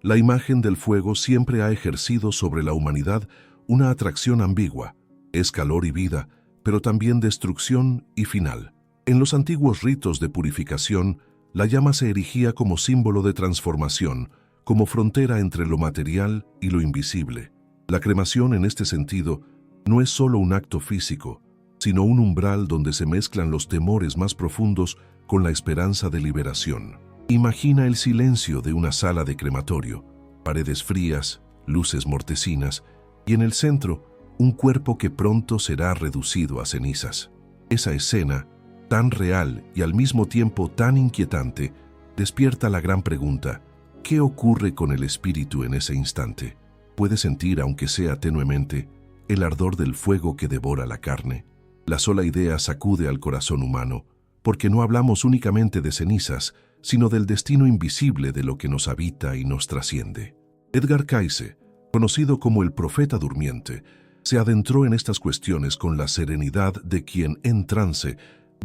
La imagen del fuego siempre ha ejercido sobre la humanidad una atracción ambigua. Es calor y vida, pero también destrucción y final. En los antiguos ritos de purificación, la llama se erigía como símbolo de transformación, como frontera entre lo material y lo invisible. La cremación, en este sentido, no es solo un acto físico, sino un umbral donde se mezclan los temores más profundos con la esperanza de liberación. Imagina el silencio de una sala de crematorio, paredes frías, luces mortecinas, y en el centro, un cuerpo que pronto será reducido a cenizas. Esa escena, tan real y al mismo tiempo tan inquietante, despierta la gran pregunta: ¿qué ocurre con el espíritu en ese instante? ¿Puede sentir, aunque sea tenuemente, el ardor del fuego que devora la carne? La sola idea sacude al corazón humano, porque no hablamos únicamente de cenizas, sino del destino invisible de lo que nos habita y nos trasciende. Edgar Cayce, conocido como el profeta durmiente, se adentró en estas cuestiones con la serenidad de quien, en trance,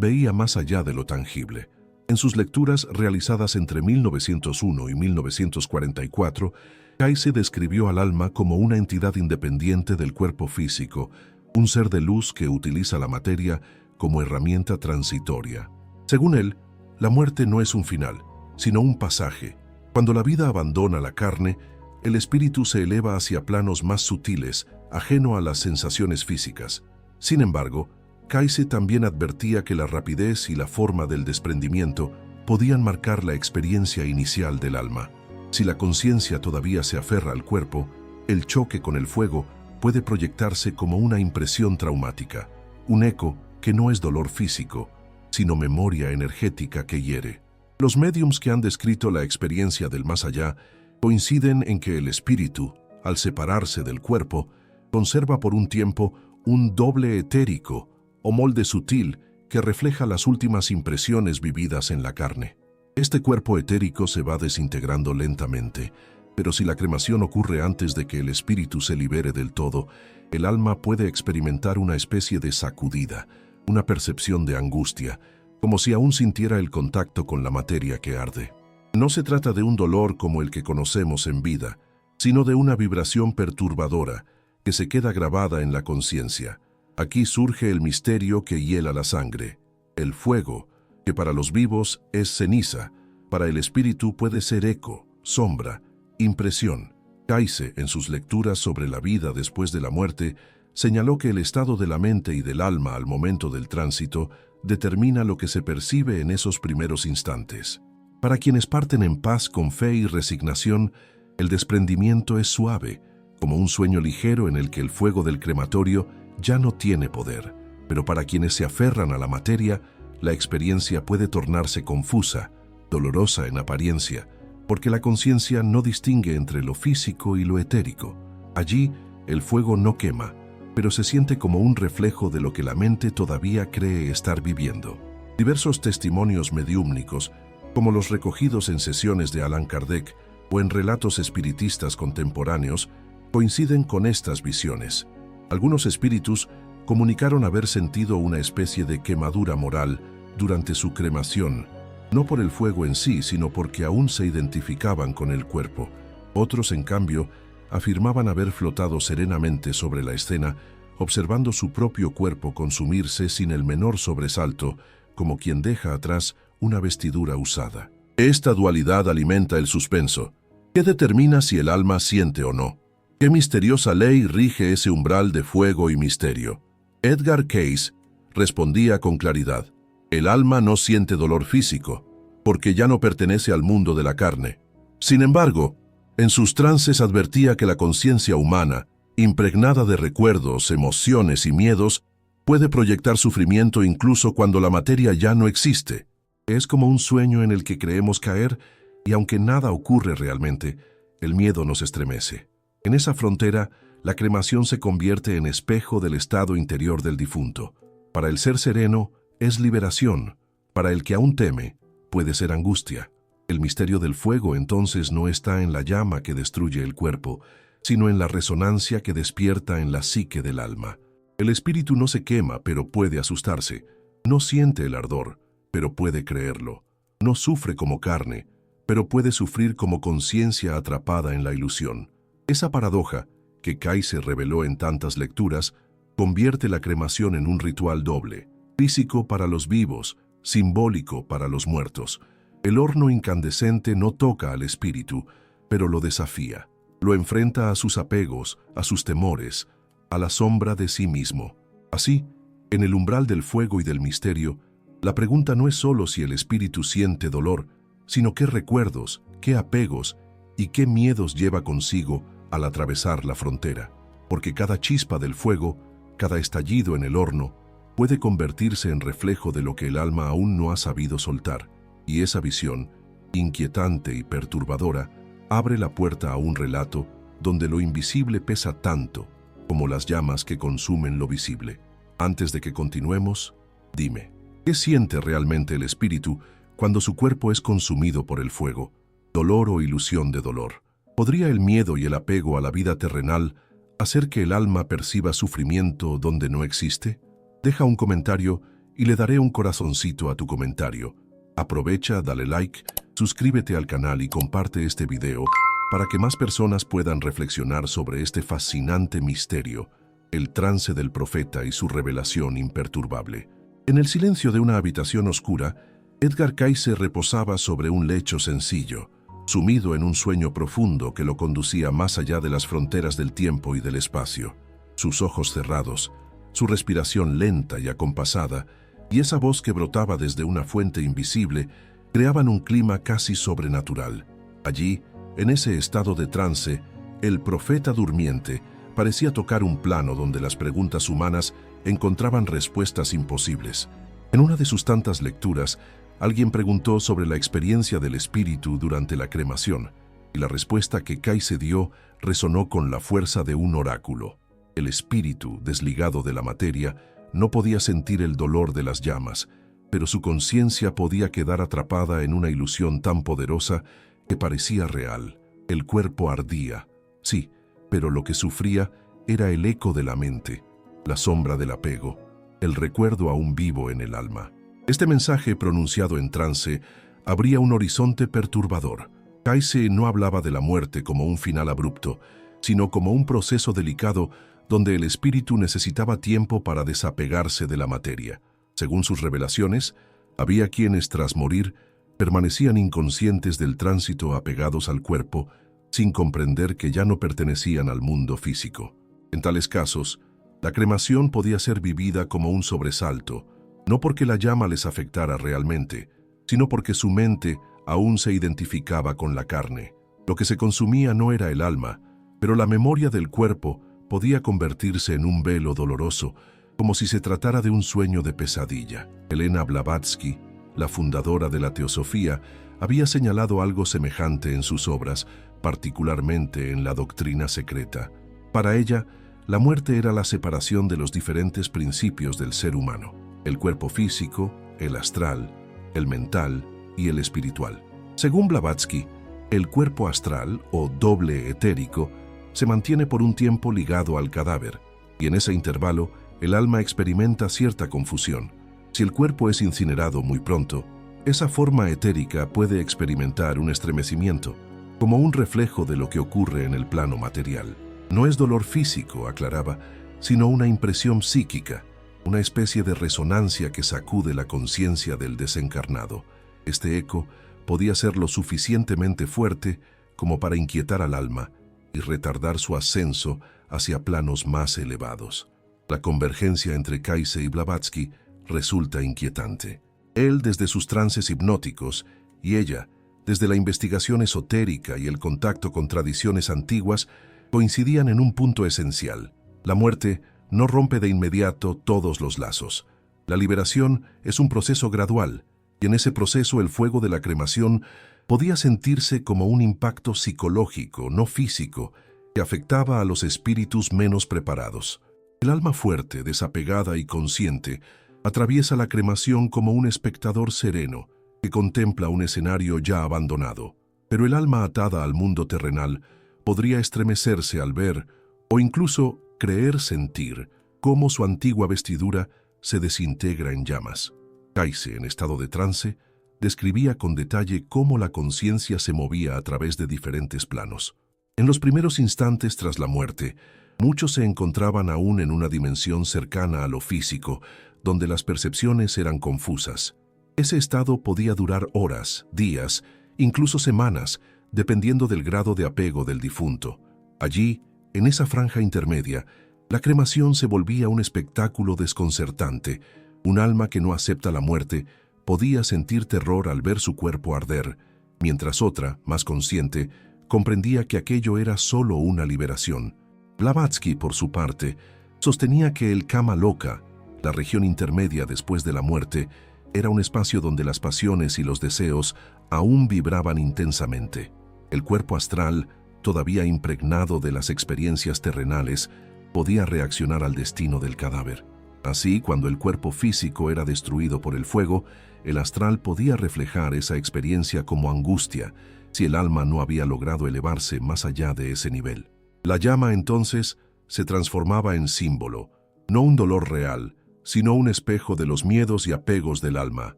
veía más allá de lo tangible. En sus lecturas realizadas entre 1901 y 1944, Cayce describió al alma como una entidad independiente del cuerpo físico, un ser de luz que utiliza la materia como herramienta transitoria. Según él, la muerte no es un final, sino un pasaje. Cuando la vida abandona la carne, el espíritu se eleva hacia planos más sutiles, ajeno a las sensaciones físicas. Sin embargo, Cayce también advertía que la rapidez y la forma del desprendimiento podían marcar la experiencia inicial del alma. Si la conciencia todavía se aferra al cuerpo, el choque con el fuego puede proyectarse como una impresión traumática, un eco que no es dolor físico, sino memoria energética que hiere. Los médiums que han descrito la experiencia del más allá coinciden en que el espíritu, al separarse del cuerpo, conserva por un tiempo un doble etérico o molde sutil que refleja las últimas impresiones vividas en la carne. Este cuerpo etérico se va desintegrando lentamente, pero si la cremación ocurre antes de que el espíritu se libere del todo, el alma puede experimentar una especie de sacudida, una percepción de angustia, como si aún sintiera el contacto con la materia que arde. No se trata de un dolor como el que conocemos en vida, sino de una vibración perturbadora que se queda grabada en la conciencia. Aquí surge el misterio que hiela la sangre. El fuego, que para los vivos es ceniza, para el espíritu puede ser eco, sombra, impresión. Cayce, en sus lecturas sobre la vida después de la muerte, señaló que el estado de la mente y del alma al momento del tránsito determina lo que se percibe en esos primeros instantes. Para quienes parten en paz con fe y resignación, el desprendimiento es suave, como un sueño ligero en el que el fuego del crematorio ya no tiene poder. Pero para quienes se aferran a la materia, la experiencia puede tornarse confusa, dolorosa en apariencia, porque la conciencia no distingue entre lo físico y lo etérico. Allí, el fuego no quema, pero se siente como un reflejo de lo que la mente todavía cree estar viviendo. Diversos testimonios mediúmnicos, como los recogidos en sesiones de Allan Kardec o en relatos espiritistas contemporáneos, coinciden con estas visiones. Algunos espíritus comunicaron haber sentido una especie de quemadura moral durante su cremación, no por el fuego en sí, sino porque aún se identificaban con el cuerpo. Otros, en cambio, afirmaban haber flotado serenamente sobre la escena, observando su propio cuerpo consumirse sin el menor sobresalto, como quien deja atrás una vestidura usada. Esta dualidad alimenta el suspenso. ¿Qué determina si el alma siente o no? ¿Qué misteriosa ley rige ese umbral de fuego y misterio? Edgar Cayce respondía con claridad: el alma no siente dolor físico, porque ya no pertenece al mundo de la carne. Sin embargo, en sus trances advertía que la conciencia humana, impregnada de recuerdos, emociones y miedos, puede proyectar sufrimiento incluso cuando la materia ya no existe. Es como un sueño en el que creemos caer y aunque nada ocurre realmente, el miedo nos estremece. En esa frontera, la cremación se convierte en espejo del estado interior del difunto. Para el ser sereno, es liberación. Para el que aún teme, puede ser angustia. El misterio del fuego entonces no está en la llama que destruye el cuerpo, sino en la resonancia que despierta en la psique del alma. El espíritu no se quema, pero puede asustarse. No siente el ardor, pero puede creerlo. No sufre como carne, pero puede sufrir como conciencia atrapada en la ilusión. Esa paradoja, que Kayse reveló en tantas lecturas, convierte la cremación en un ritual doble, físico para los vivos, simbólico para los muertos. El horno incandescente no toca al espíritu, pero lo desafía. Lo enfrenta a sus apegos, a sus temores, a la sombra de sí mismo. Así, en el umbral del fuego y del misterio, la pregunta no es solo si el espíritu siente dolor, sino qué recuerdos, qué apegos y qué miedos lleva consigo al atravesar la frontera. Porque cada chispa del fuego, cada estallido en el horno, puede convertirse en reflejo de lo que el alma aún no ha sabido soltar. Y esa visión, inquietante y perturbadora, abre la puerta a un relato donde lo invisible pesa tanto como las llamas que consumen lo visible. Antes de que continuemos, dime, ¿qué siente realmente el espíritu cuando su cuerpo es consumido por el fuego? ¿Dolor o ilusión de dolor? ¿Podría el miedo y el apego a la vida terrenal hacer que el alma perciba sufrimiento donde no existe? Deja un comentario y le daré un corazoncito a tu comentario. Aprovecha, dale like, suscríbete al canal y comparte este video para que más personas puedan reflexionar sobre este fascinante misterio, el trance del profeta y su revelación imperturbable. En el silencio de una habitación oscura, Edgar Cayce reposaba sobre un lecho sencillo, sumido en un sueño profundo que lo conducía más allá de las fronteras del tiempo y del espacio. Sus ojos cerrados, su respiración lenta y acompasada, y esa voz que brotaba desde una fuente invisible, creaban un clima casi sobrenatural. Allí, en ese estado de trance, el profeta durmiente parecía tocar un plano donde las preguntas humanas encontraban respuestas imposibles. En una de sus tantas lecturas, alguien preguntó sobre la experiencia del espíritu durante la cremación, y la respuesta que Cayce dio resonó con la fuerza de un oráculo. El espíritu, desligado de la materia, no podía sentir el dolor de las llamas, pero su conciencia podía quedar atrapada en una ilusión tan poderosa que parecía real. El cuerpo ardía, sí, pero lo que sufría era el eco de la mente, la sombra del apego, el recuerdo aún vivo en el alma. Este mensaje pronunciado en trance abría un horizonte perturbador. Cayce no hablaba de la muerte como un final abrupto, sino como un proceso delicado donde el espíritu necesitaba tiempo para desapegarse de la materia. Según sus revelaciones, había quienes, tras morir, permanecían inconscientes del tránsito apegados al cuerpo, sin comprender que ya no pertenecían al mundo físico. En tales casos, la cremación podía ser vivida como un sobresalto, no porque la llama les afectara realmente, sino porque su mente aún se identificaba con la carne. Lo que se consumía no era el alma, pero la memoria del cuerpo podía convertirse en un velo doloroso, como si se tratara de un sueño de pesadilla. Helena Blavatsky, la fundadora de la teosofía, había señalado algo semejante en sus obras, particularmente en la Doctrina Secreta. Para ella, la muerte era la separación de los diferentes principios del ser humano: el cuerpo físico, el astral, el mental y el espiritual. Según Blavatsky, el cuerpo astral, o doble etérico, se mantiene por un tiempo ligado al cadáver, y en ese intervalo el alma experimenta cierta confusión. Si el cuerpo es incinerado muy pronto, esa forma etérica puede experimentar un estremecimiento, como un reflejo de lo que ocurre en el plano material. No es dolor físico, aclaraba, sino una impresión psíquica, una especie de resonancia que sacude la conciencia del desencarnado. Este eco podía ser lo suficientemente fuerte como para inquietar al alma y retardar su ascenso hacia planos más elevados. La convergencia entre Cayce y Blavatsky resulta inquietante. Él desde sus trances hipnóticos y ella desde la investigación esotérica y el contacto con tradiciones antiguas coincidían en un punto esencial. La muerte no rompe de inmediato todos los lazos. La liberación es un proceso gradual, y en ese proceso el fuego de la cremación podía sentirse como un impacto psicológico, no físico, que afectaba a los espíritus menos preparados. El alma fuerte, desapegada y consciente, atraviesa la cremación como un espectador sereno que contempla un escenario ya abandonado. Pero el alma atada al mundo terrenal podría estremecerse al ver, o incluso creer sentir, cómo su antigua vestidura se desintegra en llamas. Cayce, en estado de trance, describía con detalle cómo la conciencia se movía a través de diferentes planos. En los primeros instantes tras la muerte, muchos se encontraban aún en una dimensión cercana a lo físico, donde las percepciones eran confusas. Ese estado podía durar horas, días, incluso semanas, dependiendo del grado de apego del difunto. Allí, en esa franja intermedia, la cremación se volvía un espectáculo desconcertante. Un alma que no acepta la muerte podía sentir terror al ver su cuerpo arder, mientras otra, más consciente, comprendía que aquello era solo una liberación. Blavatsky, por su parte, sostenía que el Kama Loka, la región intermedia después de la muerte, era un espacio donde las pasiones y los deseos aún vibraban intensamente. El cuerpo astral, todavía impregnado de las experiencias terrenales, podía reaccionar al destino del cadáver. Así, cuando el cuerpo físico era destruido por el fuego, el astral podía reflejar esa experiencia como angustia, si el alma no había logrado elevarse más allá de ese nivel. La llama, entonces, se transformaba en símbolo, no un dolor real, sino un espejo de los miedos y apegos del alma.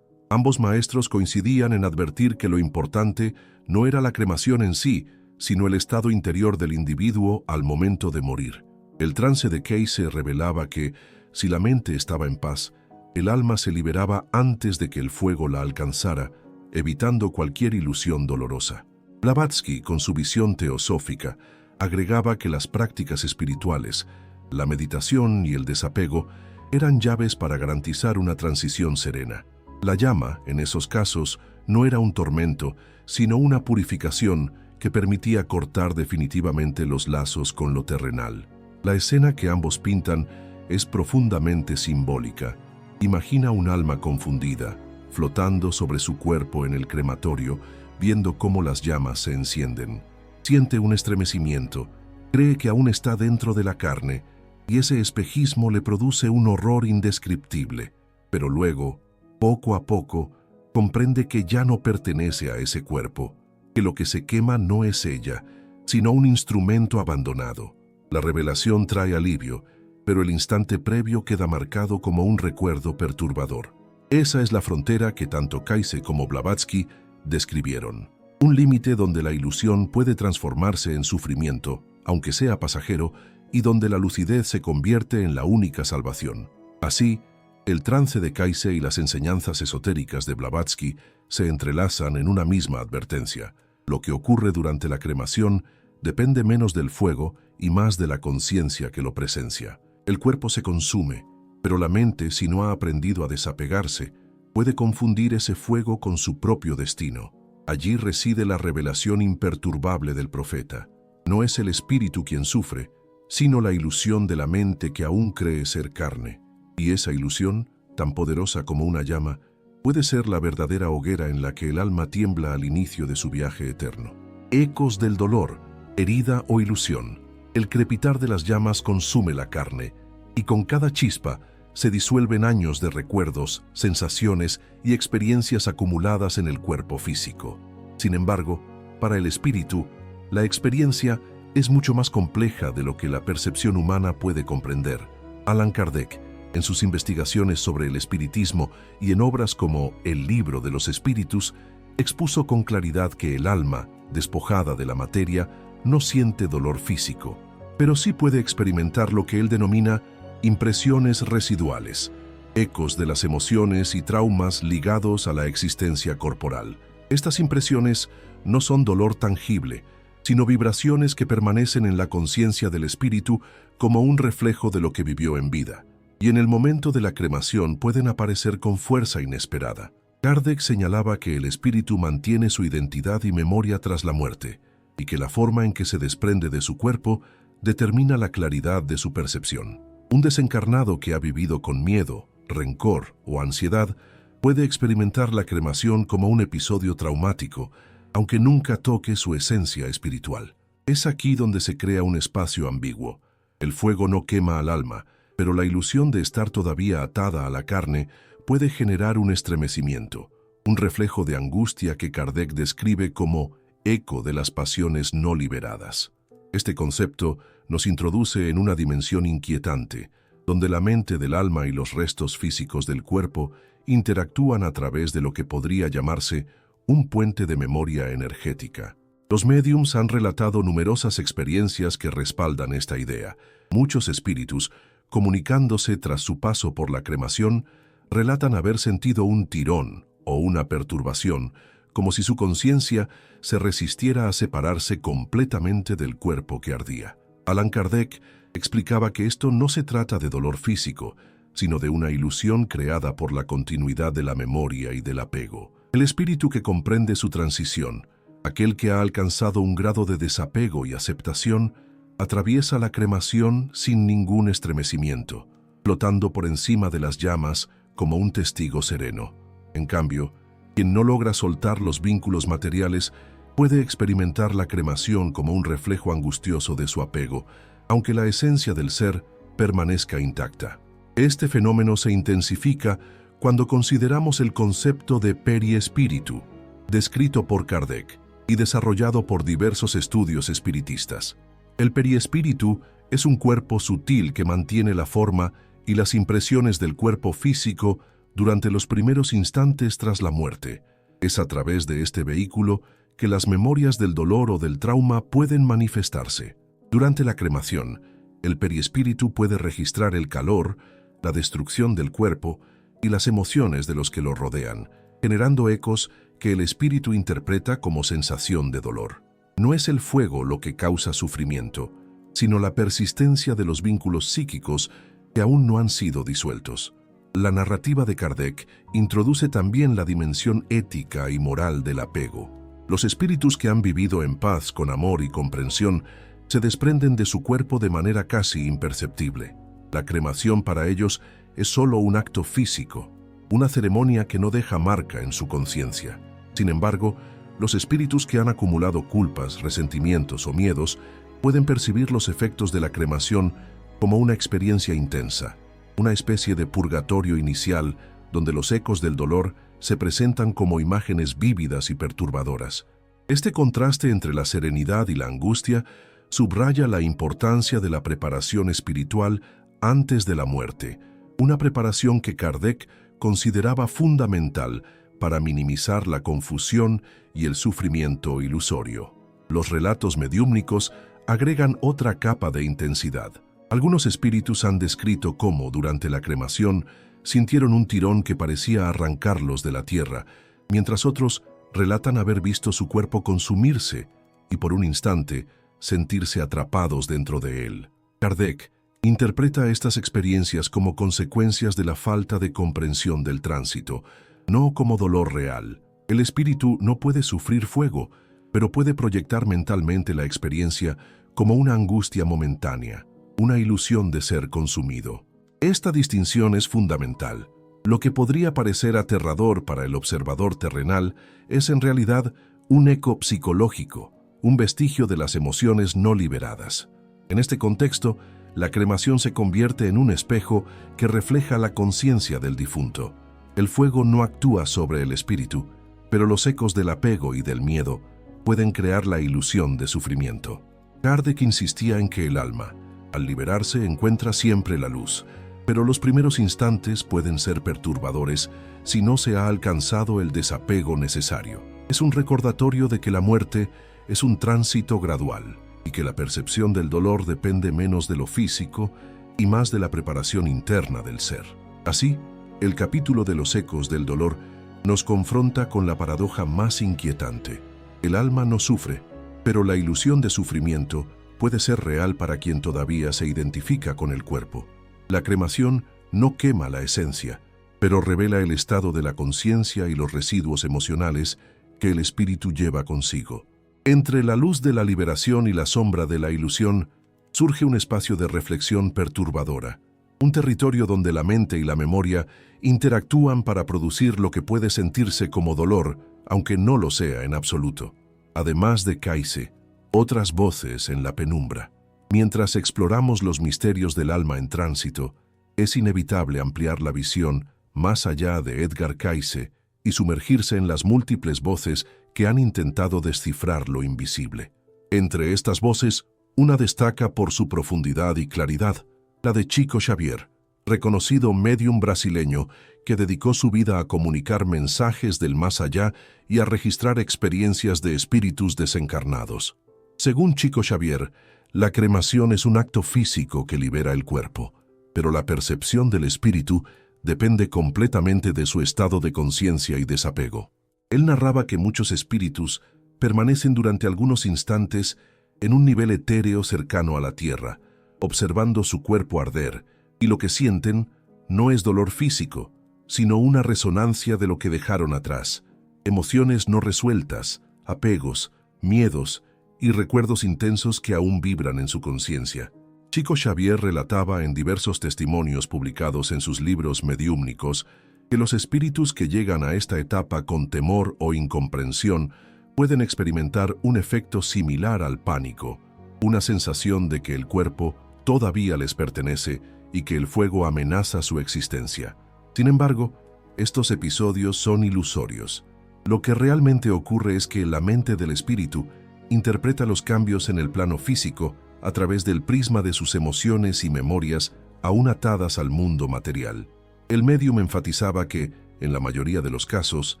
Ambos maestros coincidían en advertir que lo importante no era la cremación en sí, sino el estado interior del individuo al momento de morir. El trance de Cayce revelaba que, si la mente estaba en paz, el alma se liberaba antes de que el fuego la alcanzara, evitando cualquier ilusión dolorosa. Blavatsky, con su visión teosófica, agregaba que las prácticas espirituales, la meditación y el desapego, eran llaves para garantizar una transición serena. La llama, en esos casos, no era un tormento, sino una purificación que permitía cortar definitivamente los lazos con lo terrenal. La escena que ambos pintan es profundamente simbólica. Imagina un alma confundida, flotando sobre su cuerpo en el crematorio, viendo cómo las llamas se encienden. Siente un estremecimiento, cree que aún está dentro de la carne, y ese espejismo le produce un horror indescriptible. Pero luego, poco a poco, comprende que ya no pertenece a ese cuerpo, que lo que se quema no es ella, sino un instrumento abandonado. La revelación trae alivio, pero el instante previo queda marcado como un recuerdo perturbador. Esa es la frontera que tanto Cayce como Blavatsky describieron. Un límite donde la ilusión puede transformarse en sufrimiento, aunque sea pasajero, y donde la lucidez se convierte en la única salvación. Así, el trance de Cayce y las enseñanzas esotéricas de Blavatsky se entrelazan en una misma advertencia. Lo que ocurre durante la cremación depende menos del fuego y más de la conciencia que lo presencia. El cuerpo se consume, pero la mente, si no ha aprendido a desapegarse, puede confundir ese fuego con su propio destino. Allí reside la revelación imperturbable del profeta. No es el espíritu quien sufre, sino la ilusión de la mente que aún cree ser carne. Y esa ilusión, tan poderosa como una llama, puede ser la verdadera hoguera en la que el alma tiembla al inicio de su viaje eterno. Ecos del dolor, herida o ilusión. El crepitar de las llamas consume la carne, y con cada chispa se disuelven años de recuerdos, sensaciones y experiencias acumuladas en el cuerpo físico. Sin embargo, para el espíritu, la experiencia es mucho más compleja de lo que la percepción humana puede comprender. Allan Kardec, en sus investigaciones sobre el espiritismo y en obras como El libro de los espíritus, expuso con claridad que el alma, despojada de la materia, no siente dolor físico, pero sí puede experimentar lo que él denomina impresiones residuales, ecos de las emociones y traumas ligados a la existencia corporal. Estas impresiones no son dolor tangible, sino vibraciones que permanecen en la conciencia del espíritu como un reflejo de lo que vivió en vida, y en el momento de la cremación pueden aparecer con fuerza inesperada. Kardec señalaba que el espíritu mantiene su identidad y memoria tras la muerte, y que la forma en que se desprende de su cuerpo determina la claridad de su percepción. Un desencarnado que ha vivido con miedo, rencor o ansiedad puede experimentar la cremación como un episodio traumático, aunque nunca toque su esencia espiritual. Es aquí donde se crea un espacio ambiguo. El fuego no quema al alma, pero la ilusión de estar todavía atada a la carne puede generar un estremecimiento, un reflejo de angustia que Kardec describe como eco de las pasiones no liberadas. Este concepto nos introduce en una dimensión inquietante, donde la mente del alma y los restos físicos del cuerpo interactúan a través de lo que podría llamarse un puente de memoria energética. Los médiums han relatado numerosas experiencias que respaldan esta idea. Muchos espíritus, comunicándose tras su paso por la cremación, relatan haber sentido un tirón o una perturbación, como si su conciencia se resistiera a separarse completamente del cuerpo que ardía. Allan Kardec explicaba que esto no se trata de dolor físico, sino de una ilusión creada por la continuidad de la memoria y del apego. El espíritu que comprende su transición, aquel que ha alcanzado un grado de desapego y aceptación, atraviesa la cremación sin ningún estremecimiento, flotando por encima de las llamas como un testigo sereno. En cambio, quien no logra soltar los vínculos materiales puede experimentar la cremación como un reflejo angustioso de su apego, aunque la esencia del ser permanezca intacta. Este fenómeno se intensifica cuando consideramos el concepto de periespíritu, descrito por Kardec y desarrollado por diversos estudios espiritistas. El periespíritu es un cuerpo sutil que mantiene la forma y las impresiones del cuerpo físico durante los primeros instantes tras la muerte. Es a través de este vehículo que las memorias del dolor o del trauma pueden manifestarse. Durante la cremación, el periespíritu puede registrar el calor, la destrucción del cuerpo y las emociones de los que lo rodean, generando ecos que el espíritu interpreta como sensación de dolor. No es el fuego lo que causa sufrimiento, sino la persistencia de los vínculos psíquicos que aún no han sido disueltos. La narrativa de Kardec introduce también la dimensión ética y moral del apego. Los espíritus que han vivido en paz con amor y comprensión se desprenden de su cuerpo de manera casi imperceptible. La cremación para ellos es solo un acto físico, una ceremonia que no deja marca en su conciencia. Sin embargo, los espíritus que han acumulado culpas, resentimientos o miedos pueden percibir los efectos de la cremación como una experiencia intensa, una especie de purgatorio inicial donde los ecos del dolor se presentan como imágenes vívidas y perturbadoras. Este contraste entre la serenidad y la angustia subraya la importancia de la preparación espiritual antes de la muerte, una preparación que Kardec consideraba fundamental para minimizar la confusión y el sufrimiento ilusorio. Los relatos mediúmnicos agregan otra capa de intensidad. Algunos espíritus han descrito cómo, durante la cremación, sintieron un tirón que parecía arrancarlos de la tierra, mientras otros relatan haber visto su cuerpo consumirse y, por un instante, sentirse atrapados dentro de él. Kardec interpreta estas experiencias como consecuencias de la falta de comprensión del tránsito, no como dolor real. El espíritu no puede sufrir fuego, pero puede proyectar mentalmente la experiencia como una angustia momentánea, una ilusión de ser consumido. Esta distinción es fundamental. Lo que podría parecer aterrador para el observador terrenal es en realidad un eco psicológico, un vestigio de las emociones no liberadas. En este contexto, la cremación se convierte en un espejo que refleja la conciencia del difunto. El fuego no actúa sobre el espíritu, pero los ecos del apego y del miedo pueden crear la ilusión de sufrimiento. Kardec insistía en que el alma, al liberarse, encuentra siempre la luz, pero los primeros instantes pueden ser perturbadores si no se ha alcanzado el desapego necesario. Es un recordatorio de que la muerte es un tránsito gradual y que la percepción del dolor depende menos de lo físico y más de la preparación interna del ser. Así, el capítulo de los ecos del dolor nos confronta con la paradoja más inquietante. El alma no sufre, pero la ilusión de sufrimiento puede ser real para quien todavía se identifica con el cuerpo. La cremación no quema la esencia, pero revela el estado de la conciencia y los residuos emocionales que el espíritu lleva consigo. Entre la luz de la liberación y la sombra de la ilusión, surge un espacio de reflexión perturbadora, un territorio donde la mente y la memoria interactúan para producir lo que puede sentirse como dolor, aunque no lo sea en absoluto. Además de Kaise, otras voces en la penumbra. Mientras exploramos los misterios del alma en tránsito, es inevitable ampliar la visión más allá de Edgar Cayce y sumergirse en las múltiples voces que han intentado descifrar lo invisible. Entre estas voces, una destaca por su profundidad y claridad, la de Chico Xavier, reconocido médium brasileño que dedicó su vida a comunicar mensajes del más allá y a registrar experiencias de espíritus desencarnados. Según Chico Xavier, la cremación es un acto físico que libera el cuerpo, pero la percepción del espíritu depende completamente de su estado de conciencia y desapego. Él narraba que muchos espíritus permanecen durante algunos instantes en un nivel etéreo cercano a la tierra, observando su cuerpo arder, y lo que sienten no es dolor físico, sino una resonancia de lo que dejaron atrás, emociones no resueltas, apegos, miedos y recuerdos intensos que aún vibran en su conciencia. Chico Xavier relataba en diversos testimonios publicados en sus libros mediúmnicos que los espíritus que llegan a esta etapa con temor o incomprensión pueden experimentar un efecto similar al pánico, una sensación de que el cuerpo todavía les pertenece y que el fuego amenaza su existencia. Sin embargo, estos episodios son ilusorios. Lo que realmente ocurre es que la mente del espíritu interpreta los cambios en el plano físico a través del prisma de sus emociones y memorias aún atadas al mundo material. El médium enfatizaba que, en la mayoría de los casos,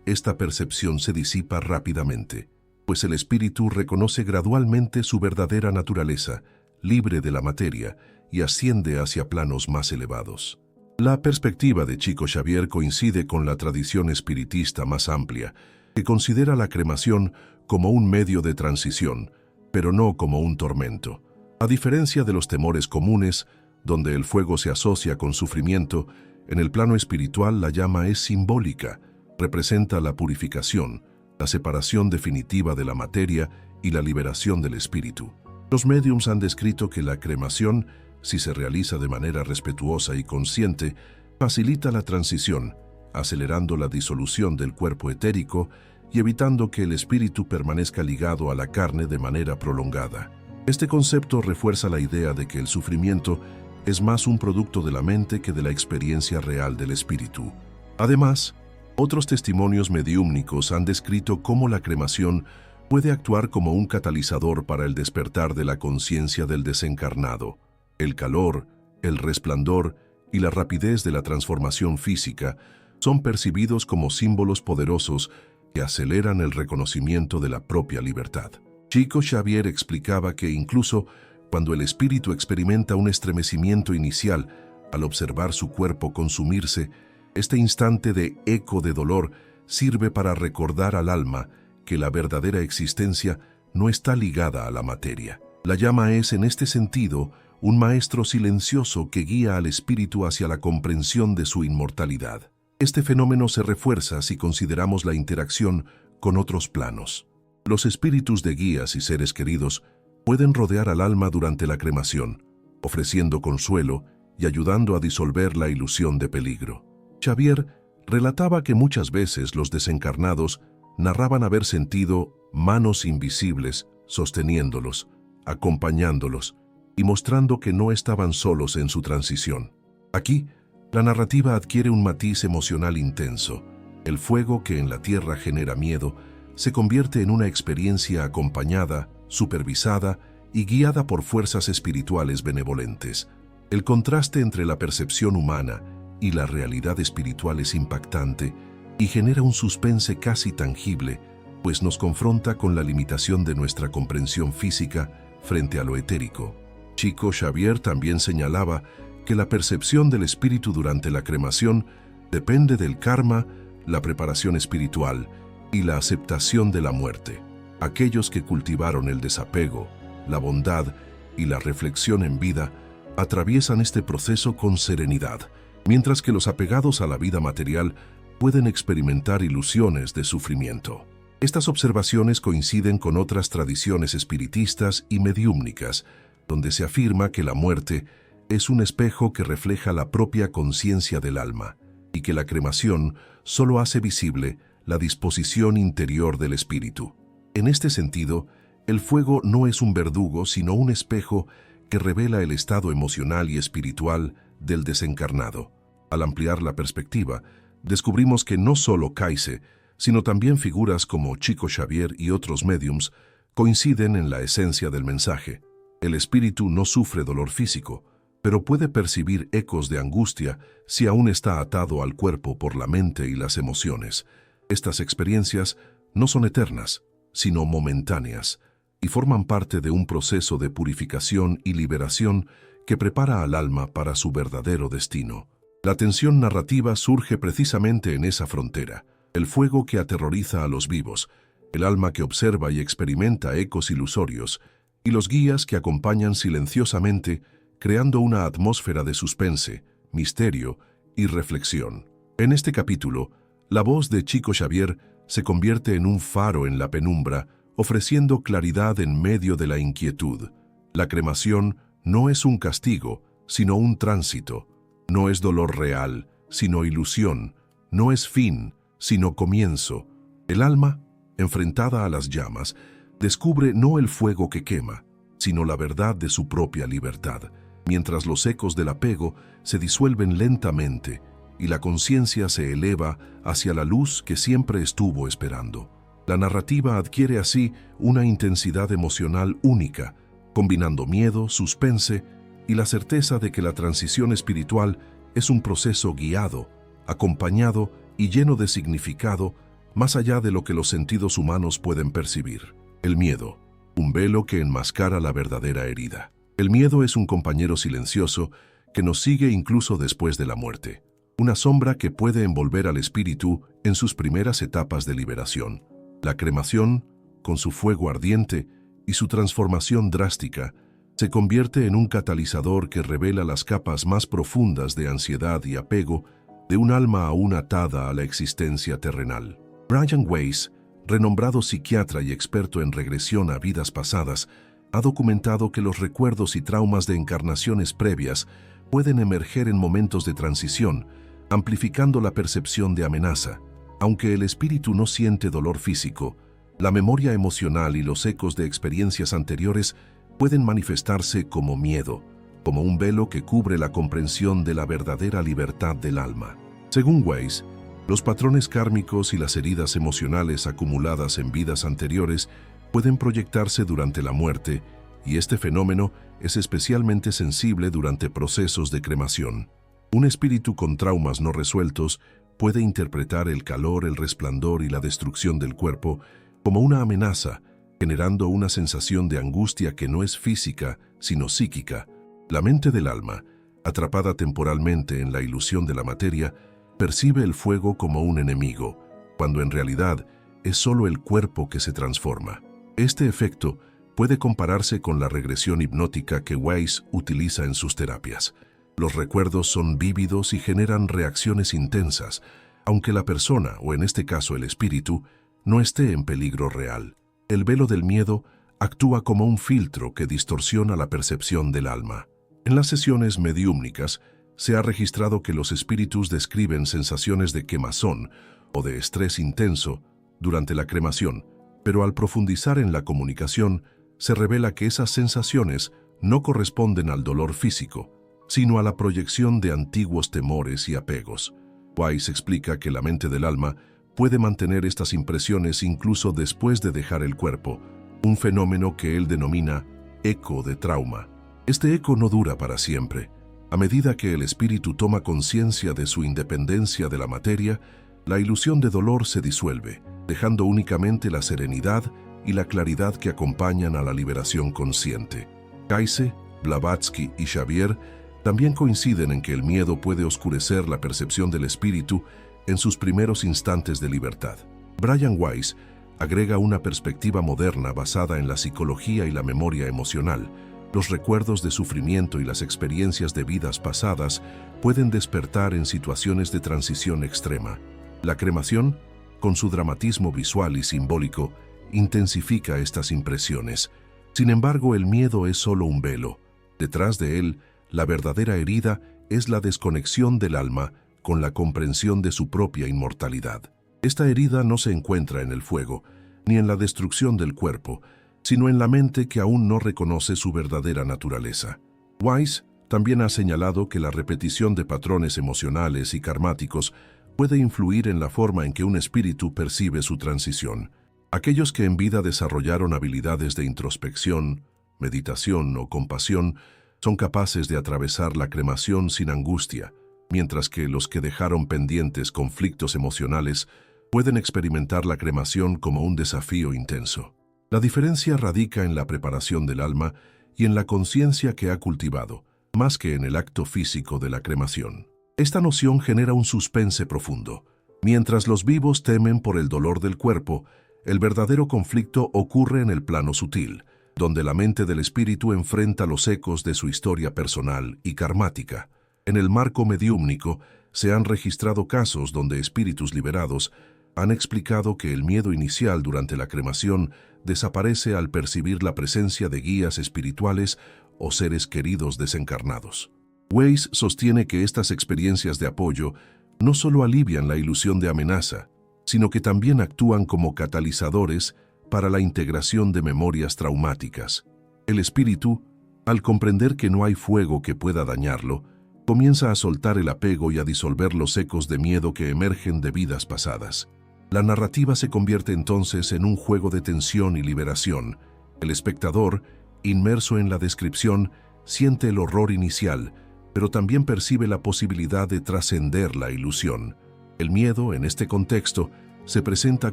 esta percepción se disipa rápidamente, pues el espíritu reconoce gradualmente su verdadera naturaleza, libre de la materia, y asciende hacia planos más elevados. La perspectiva de Chico Xavier coincide con la tradición espiritista más amplia, que considera la cremación como un medio de transición, pero no como un tormento. A diferencia de los temores comunes, donde el fuego se asocia con sufrimiento, en el plano espiritual la llama es simbólica, representa la purificación, la separación definitiva de la materia y la liberación del espíritu. Los médiums han descrito que la cremación, si se realiza de manera respetuosa y consciente, facilita la transición, acelerando la disolución del cuerpo etérico y evitando que el espíritu permanezca ligado a la carne de manera prolongada. Este concepto refuerza la idea de que el sufrimiento es más un producto de la mente que de la experiencia real del espíritu. Además, otros testimonios mediúmnicos han descrito cómo la cremación puede actuar como un catalizador para el despertar de la conciencia del desencarnado. El calor, el resplandor y la rapidez de la transformación física son percibidos como símbolos poderosos que aceleran el reconocimiento de la propia libertad. Chico Xavier explicaba que incluso cuando el espíritu experimenta un estremecimiento inicial al observar su cuerpo consumirse, este instante de eco de dolor sirve para recordar al alma que la verdadera existencia no está ligada a la materia. La llama es, en este sentido, un maestro silencioso que guía al espíritu hacia la comprensión de su inmortalidad. Este fenómeno se refuerza si consideramos la interacción con otros planos. Los espíritus de guías y seres queridos pueden rodear al alma durante la cremación, ofreciendo consuelo y ayudando a disolver la ilusión de peligro. Xavier relataba que muchas veces los desencarnados narraban haber sentido manos invisibles sosteniéndolos, acompañándolos y mostrando que no estaban solos en su transición. Aquí, la narrativa adquiere un matiz emocional intenso. El fuego que en la tierra genera miedo se convierte en una experiencia acompañada, supervisada y guiada por fuerzas espirituales benevolentes. El contraste entre la percepción humana y la realidad espiritual es impactante y genera un suspense casi tangible, pues nos confronta con la limitación de nuestra comprensión física frente a lo etérico. Chico Xavier también señalaba que la percepción del espíritu durante la cremación depende del karma, la preparación espiritual y la aceptación de la muerte. Aquellos que cultivaron el desapego, la bondad y la reflexión en vida atraviesan este proceso con serenidad, mientras que los apegados a la vida material pueden experimentar ilusiones de sufrimiento. Estas observaciones coinciden con otras tradiciones espiritistas y mediúmnicas, donde se afirma que la muerte es un espejo que refleja la propia conciencia del alma y que la cremación solo hace visible la disposición interior del espíritu. En este sentido, el fuego no es un verdugo, sino un espejo que revela el estado emocional y espiritual del desencarnado. Al ampliar la perspectiva, descubrimos que no solo Cayce, sino también figuras como Chico Xavier y otros médiums coinciden en la esencia del mensaje. El espíritu no sufre dolor físico, pero puede percibir ecos de angustia si aún está atado al cuerpo por la mente y las emociones. Estas experiencias no son eternas, sino momentáneas, y forman parte de un proceso de purificación y liberación que prepara al alma para su verdadero destino. La tensión narrativa surge precisamente en esa frontera, el fuego que aterroriza a los vivos, el alma que observa y experimenta ecos ilusorios, y los guías que acompañan silenciosamente, creando una atmósfera de suspense, misterio y reflexión. En este capítulo, la voz de Chico Xavier se convierte en un faro en la penumbra, ofreciendo claridad en medio de la inquietud. La cremación no es un castigo, sino un tránsito. No es dolor real, sino ilusión. No es fin, sino comienzo. El alma, enfrentada a las llamas, descubre no el fuego que quema, sino la verdad de su propia libertad, mientras los ecos del apego se disuelven lentamente y la conciencia se eleva hacia la luz que siempre estuvo esperando. La narrativa adquiere así una intensidad emocional única, combinando miedo, suspense y la certeza de que la transición espiritual es un proceso guiado, acompañado y lleno de significado más allá de lo que los sentidos humanos pueden percibir. El miedo, un velo que enmascara la verdadera herida. El miedo es un compañero silencioso que nos sigue incluso después de la muerte, una sombra que puede envolver al espíritu en sus primeras etapas de liberación. La cremación, con su fuego ardiente y su transformación drástica, se convierte en un catalizador que revela las capas más profundas de ansiedad y apego de un alma aún atada a la existencia terrenal. Brian Weiss, renombrado psiquiatra y experto en regresión a vidas pasadas, ha documentado que los recuerdos y traumas de encarnaciones previas pueden emerger en momentos de transición, amplificando la percepción de amenaza. Aunque el espíritu no siente dolor físico, la memoria emocional y los ecos de experiencias anteriores pueden manifestarse como miedo, como un velo que cubre la comprensión de la verdadera libertad del alma. Según Weiss, los patrones kármicos y las heridas emocionales acumuladas en vidas anteriores pueden proyectarse durante la muerte, y este fenómeno es especialmente sensible durante procesos de cremación. Un espíritu con traumas no resueltos puede interpretar el calor, el resplandor y la destrucción del cuerpo como una amenaza, generando una sensación de angustia que no es física, sino psíquica. La mente del alma, atrapada temporalmente en la ilusión de la materia, percibe el fuego como un enemigo, cuando en realidad es solo el cuerpo que se transforma. Este efecto puede compararse con la regresión hipnótica que Weiss utiliza en sus terapias. Los recuerdos son vívidos y generan reacciones intensas, aunque la persona, o en este caso el espíritu, no esté en peligro real. El velo del miedo actúa como un filtro que distorsiona la percepción del alma. En las sesiones mediúmnicas, se ha registrado que los espíritus describen sensaciones de quemazón o de estrés intenso durante la cremación, pero al profundizar en la comunicación, se revela que esas sensaciones no corresponden al dolor físico, sino a la proyección de antiguos temores y apegos. Weiss explica que la mente del alma puede mantener estas impresiones incluso después de dejar el cuerpo, un fenómeno que él denomina eco de trauma. Este eco no dura para siempre. A medida que el espíritu toma conciencia de su independencia de la materia, la ilusión de dolor se disuelve, dejando únicamente la serenidad y la claridad que acompañan a la liberación consciente. Kayse, Blavatsky y Xavier también coinciden en que el miedo puede oscurecer la percepción del espíritu en sus primeros instantes de libertad. Brian Weiss agrega una perspectiva moderna basada en la psicología y la memoria emocional. Los recuerdos de sufrimiento y las experiencias de vidas pasadas pueden despertar en situaciones de transición extrema. La cremación, con su dramatismo visual y simbólico, intensifica estas impresiones. Sin embargo, el miedo es solo un velo. Detrás de él, la verdadera herida es la desconexión del alma con la comprensión de su propia inmortalidad. Esta herida no se encuentra en el fuego, ni en la destrucción del cuerpo, sino en la mente que aún no reconoce su verdadera naturaleza. Weiss también ha señalado que la repetición de patrones emocionales y karmáticos puede influir en la forma en que un espíritu percibe su transición. Aquellos que en vida desarrollaron habilidades de introspección, meditación o compasión son capaces de atravesar la cremación sin angustia, mientras que los que dejaron pendientes conflictos emocionales pueden experimentar la cremación como un desafío intenso. La diferencia radica en la preparación del alma y en la conciencia que ha cultivado, más que en el acto físico de la cremación. Esta noción genera un suspense profundo. Mientras los vivos temen por el dolor del cuerpo, el verdadero conflicto ocurre en el plano sutil, donde la mente del espíritu enfrenta los ecos de su historia personal y karmática. En el marco mediúmnico se han registrado casos donde espíritus liberados han explicado que el miedo inicial durante la cremación desaparece al percibir la presencia de guías espirituales o seres queridos desencarnados. Weiss sostiene que estas experiencias de apoyo no solo alivian la ilusión de amenaza, sino que también actúan como catalizadores para la integración de memorias traumáticas. El espíritu, al comprender que no hay fuego que pueda dañarlo, comienza a soltar el apego y a disolver los ecos de miedo que emergen de vidas pasadas. La narrativa se convierte entonces en un juego de tensión y liberación. El espectador, inmerso en la descripción, siente el horror inicial, pero también percibe la posibilidad de trascender la ilusión. El miedo, en este contexto, se presenta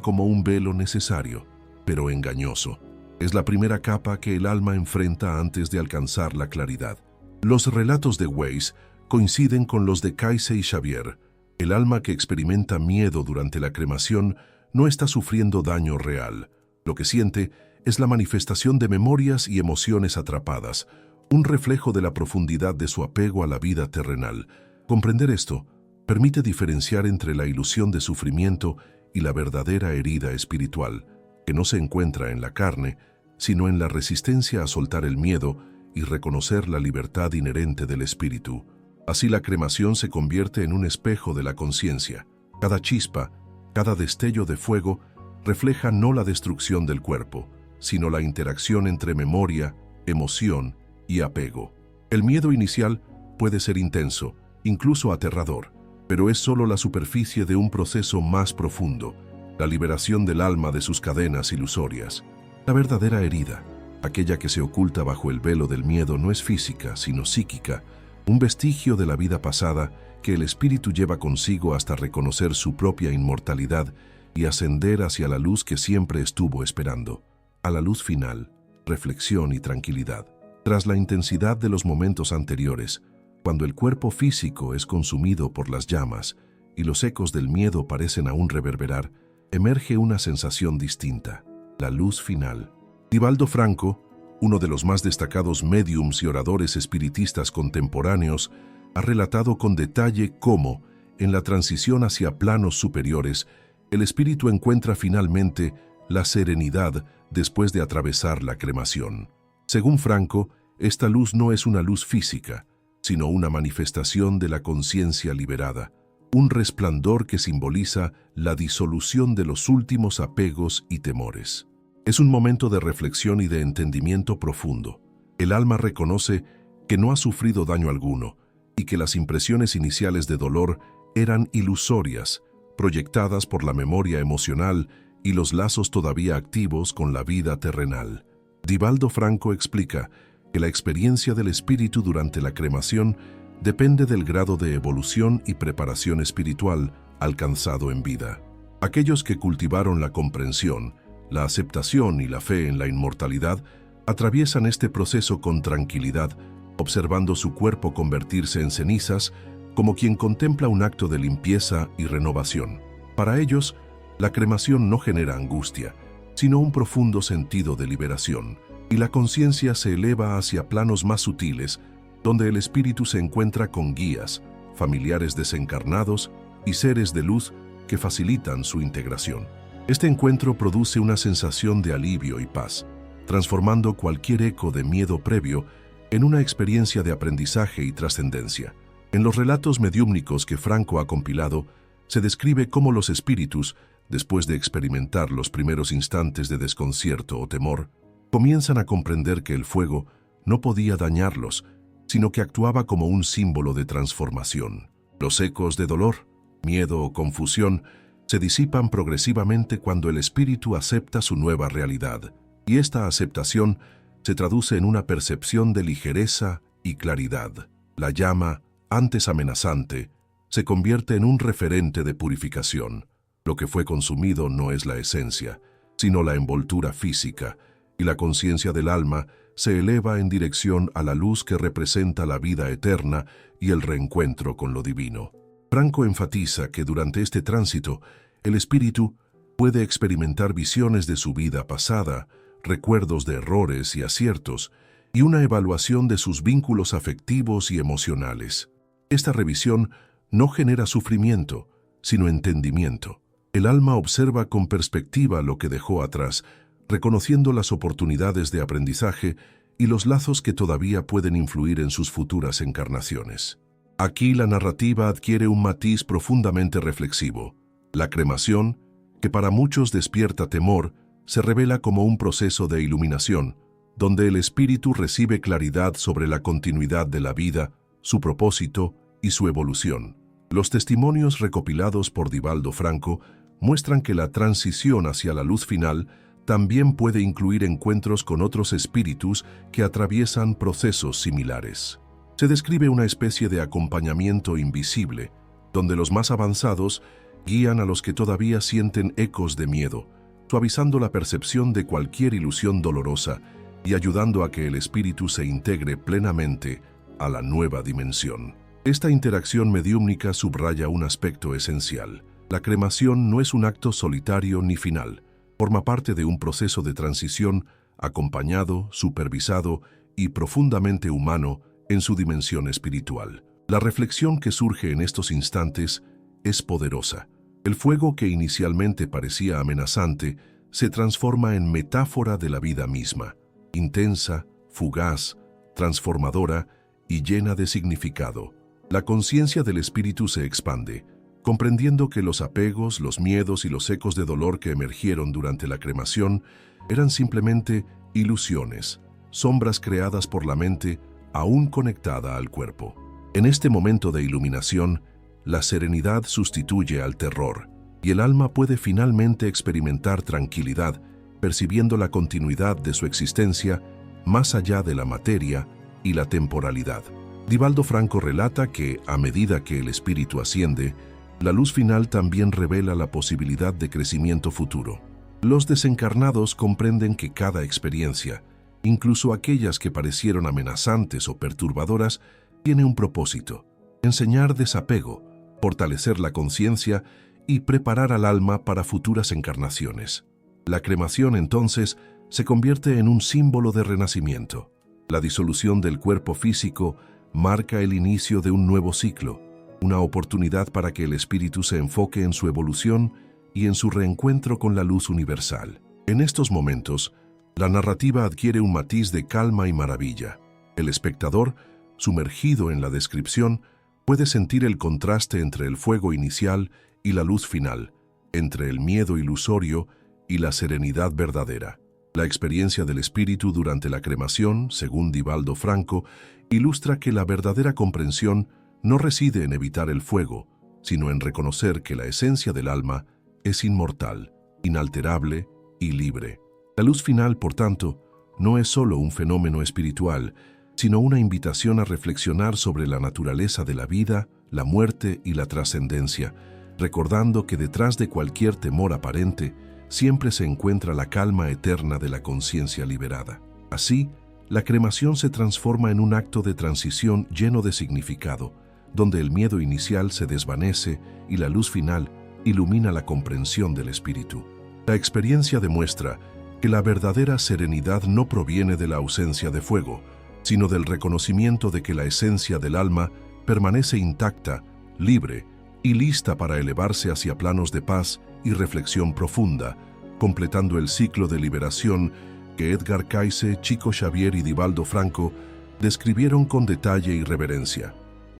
como un velo necesario, pero engañoso. Es la primera capa que el alma enfrenta antes de alcanzar la claridad. Los relatos de Weiss coinciden con los de Kayse y Xavier. El alma que experimenta miedo durante la cremación no está sufriendo daño real. Lo que siente es la manifestación de memorias y emociones atrapadas, un reflejo de la profundidad de su apego a la vida terrenal. Comprender esto permite diferenciar entre la ilusión de sufrimiento y la verdadera herida espiritual, que no se encuentra en la carne, sino en la resistencia a soltar el miedo y reconocer la libertad inherente del espíritu. Así la cremación se convierte en un espejo de la conciencia. Cada chispa, cada destello de fuego, refleja no la destrucción del cuerpo, sino la interacción entre memoria, emoción y apego. El miedo inicial puede ser intenso, incluso aterrador, pero es solo la superficie de un proceso más profundo, la liberación del alma de sus cadenas ilusorias. La verdadera herida, aquella que se oculta bajo el velo del miedo, no es física, sino psíquica, un vestigio de la vida pasada que el espíritu lleva consigo hasta reconocer su propia inmortalidad y ascender hacia la luz que siempre estuvo esperando, a la luz final, reflexión y tranquilidad. Tras la intensidad de los momentos anteriores, cuando el cuerpo físico es consumido por las llamas y los ecos del miedo parecen aún reverberar, emerge una sensación distinta, la luz final. Divaldo Franco, uno de los más destacados médiums y oradores espiritistas contemporáneos, ha relatado con detalle cómo, en la transición hacia planos superiores, el espíritu encuentra finalmente la serenidad después de atravesar la cremación. Según Franco, esta luz no es una luz física, sino una manifestación de la conciencia liberada, un resplandor que simboliza la disolución de los últimos apegos y temores. Es un momento de reflexión y de entendimiento profundo. El alma reconoce que no ha sufrido daño alguno y que las impresiones iniciales de dolor eran ilusorias, proyectadas por la memoria emocional y los lazos todavía activos con la vida terrenal. Divaldo Franco explica que la experiencia del espíritu durante la cremación depende del grado de evolución y preparación espiritual alcanzado en vida. Aquellos que cultivaron la comprensión, la aceptación y la fe en la inmortalidad atraviesan este proceso con tranquilidad, observando su cuerpo convertirse en cenizas como quien contempla un acto de limpieza y renovación. Para ellos, la cremación no genera angustia, sino un profundo sentido de liberación, y la conciencia se eleva hacia planos más sutiles, donde el espíritu se encuentra con guías, familiares desencarnados y seres de luz que facilitan su integración. Este encuentro produce una sensación de alivio y paz, transformando cualquier eco de miedo previo en una experiencia de aprendizaje y trascendencia. En los relatos mediúmnicos que Franco ha compilado, se describe cómo los espíritus, después de experimentar los primeros instantes de desconcierto o temor, comienzan a comprender que el fuego no podía dañarlos, sino que actuaba como un símbolo de transformación. Los ecos de dolor, miedo o confusión se disipan progresivamente cuando el espíritu acepta su nueva realidad, y esta aceptación se traduce en una percepción de ligereza y claridad. La llama, antes amenazante, se convierte en un referente de purificación. Lo que fue consumido no es la esencia, sino la envoltura física, y la conciencia del alma se eleva en dirección a la luz que representa la vida eterna y el reencuentro con lo divino. Franco enfatiza que durante este tránsito, el espíritu puede experimentar visiones de su vida pasada, recuerdos de errores y aciertos, y una evaluación de sus vínculos afectivos y emocionales. Esta revisión no genera sufrimiento, sino entendimiento. El alma observa con perspectiva lo que dejó atrás, reconociendo las oportunidades de aprendizaje y los lazos que todavía pueden influir en sus futuras encarnaciones. Aquí la narrativa adquiere un matiz profundamente reflexivo. La cremación, que para muchos despierta temor, se revela como un proceso de iluminación, donde el espíritu recibe claridad sobre la continuidad de la vida, su propósito y su evolución. Los testimonios recopilados por Divaldo Franco muestran que la transición hacia la luz final también puede incluir encuentros con otros espíritus que atraviesan procesos similares. Se describe una especie de acompañamiento invisible, donde los más avanzados guían a los que todavía sienten ecos de miedo, suavizando la percepción de cualquier ilusión dolorosa y ayudando a que el espíritu se integre plenamente a la nueva dimensión. Esta interacción mediúmnica subraya un aspecto esencial. La cremación no es un acto solitario ni final. Forma parte de un proceso de transición acompañado, supervisado y profundamente humano en su dimensión espiritual. La reflexión que surge en estos instantes es poderosa. El fuego que inicialmente parecía amenazante se transforma en metáfora de la vida misma, intensa, fugaz, transformadora y llena de significado. La conciencia del espíritu se expande, comprendiendo que los apegos, los miedos y los ecos de dolor que emergieron durante la cremación eran simplemente ilusiones, sombras creadas por la mente aún conectada al cuerpo. En este momento de iluminación, la serenidad sustituye al terror y el alma puede finalmente experimentar tranquilidad, percibiendo la continuidad de su existencia más allá de la materia y la temporalidad. Divaldo Franco relata que, a medida que el espíritu asciende, la luz final también revela la posibilidad de crecimiento futuro. Los desencarnados comprenden que cada experiencia, incluso aquellas que parecieron amenazantes o perturbadoras, tiene un propósito: enseñar desapego, fortalecer la conciencia y preparar al alma para futuras encarnaciones. La cremación, entonces, se convierte en un símbolo de renacimiento. La disolución del cuerpo físico marca el inicio de un nuevo ciclo, una oportunidad para que el espíritu se enfoque en su evolución y en su reencuentro con la luz universal. En estos momentos, la narrativa adquiere un matiz de calma y maravilla. El espectador, sumergido en la descripción, puede sentir el contraste entre el fuego inicial y la luz final, entre el miedo ilusorio y la serenidad verdadera. La experiencia del espíritu durante la cremación, según Divaldo Franco, ilustra que la verdadera comprensión no reside en evitar el fuego, sino en reconocer que la esencia del alma es inmortal, inalterable y libre. La luz final, por tanto, no es solo un fenómeno espiritual, sino una invitación a reflexionar sobre la naturaleza de la vida, la muerte y la trascendencia, recordando que detrás de cualquier temor aparente siempre se encuentra la calma eterna de la conciencia liberada. Así, la cremación se transforma en un acto de transición lleno de significado, donde el miedo inicial se desvanece y la luz final ilumina la comprensión del espíritu. La experiencia demuestra que la verdadera serenidad no proviene de la ausencia de fuego, sino del reconocimiento de que la esencia del alma permanece intacta, libre y lista para elevarse hacia planos de paz y reflexión profunda, completando el ciclo de liberación que Edgar Cayce, Chico Xavier y Divaldo Franco describieron con detalle y reverencia.